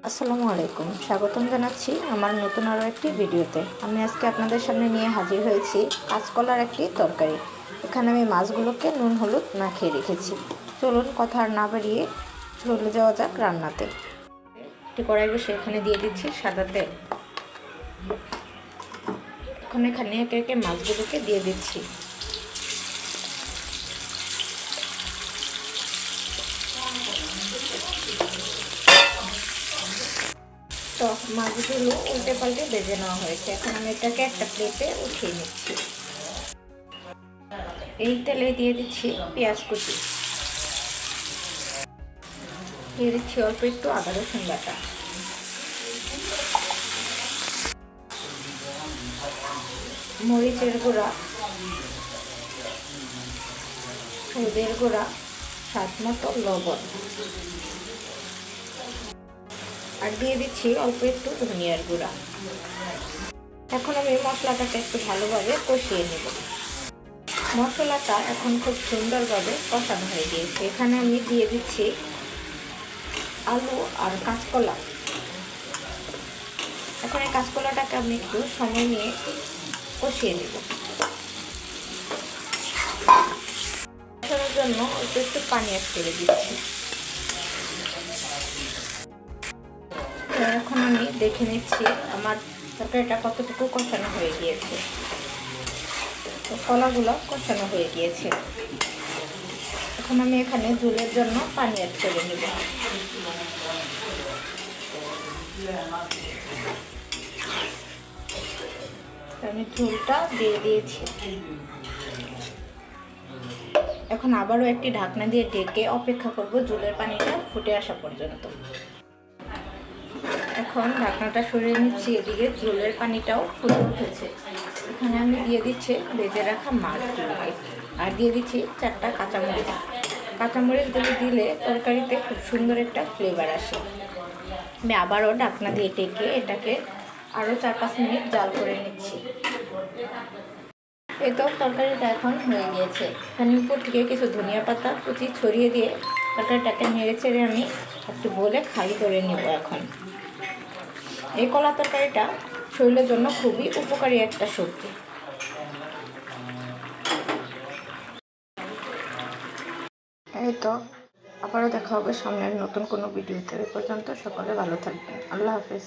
আসসালামু আলাইকুম, স্বাগতম জানাচ্ছি আমার নতুন আরও একটি ভিডিওতে। আমি আজকে আপনাদের সামনে নিয়ে হাজির হয়েছি কাঁচকলার একটি তরকারি। এখানে আমি মাছগুলোকে নুন হলুদ মাখিয়ে রেখেছি। চলুন কথা আর না বাড়িয়ে চলে যাওয়া যাক রান্নাতে। একটি কড়াই বসে এখানে দিয়ে দিচ্ছি সাদা তেল। এখন এখানে একে একে মাছগুলোকে দিয়ে দিচ্ছি। তো মাছগুলো উল্টে পাল্টে ভেজে নেওয়া হয়েছে। এখন আমি এটাকে একটা প্লেটে উঠিয়ে নিচ্ছি। এই তেলে দিয়ে দিচ্ছি পেঁয়াজ কুচি, দিয়ে দিচ্ছি অল্প একটু আদা রসুন বাটা, মরিচের গুঁড়া, হলুদের গুঁড়া, স্বাদ মতো লবণ, আর দিয়ে দিচ্ছি অল্প একটু ধনিয়ার গুঁড়া। এখন আমি মশলাটাকে একটু ভালোভাবে কষিয়ে নেব। মশলাটা এখন খুব সুন্দরভাবে কষানো হয়ে গিয়েছে। এখানে আমি দিয়ে দিচ্ছি আলু আর কাঁচকলা। এখন এই কাঁচকলাটাকে আমি একটু সময় নিয়ে কষিয়ে নেব। কষানোর জন্য অল্প একটু পানি অ্যাড করে দিচ্ছি। এখন আমি দেখে নিচ্ছি আমার তরকারিটা কতটুকু কষানো হয়ে গিয়েছে। তো কলাগুলো কষানো হয়ে গিয়েছে। এখন আমি এখানে ঝোলের জন্য পানি অ্যাড করে নেব। আমি ঝোলটা দিয়ে দিয়েছি। এখন আবারও একটি ঢাকনা দিয়ে ঢেকে অপেক্ষা করব ঝোলের পানিটা ফুটে আসা পর্যন্ত। এখন ঢাকনাটা সরিয়ে নিচ্ছি। এদিকে ঝোলের পানিটাও ফুটে উঠেছে। এখানে আমি দিয়ে দিচ্ছি ভেজে রাখা মাছগুলোকে, আর দিয়ে দিচ্ছি 4টা কাঁচামরিচ। কাঁচামরিচগুলো দিলে তরকারিতে খুব সুন্দর একটা ফ্লেভার আসে। আমি আবারও ঢাকনা দিয়ে ঢেকে এটাকে আরও 4-5 মিনিট জাল করে নিচ্ছি। এই তো তরকারিটা এখন হয়ে গিয়েছে। এখানে উপর থেকে কিছু ধনিয়া পাতা কুচি ছড়িয়ে দিয়ে তরকারিটাকে নেড়ে চেড়ে আমি একটু বলে খালি করে নেব। এখন এই কলা তরকারিটা শরীরের জন্য খুবই উপকারী একটা সবজি। এই তো আবারও দেখা হবে সামনের নতুন কোনো ভিডিওতে। এ পর্যন্ত সকলে ভালো থাকবেন। আল্লাহ হাফেজ।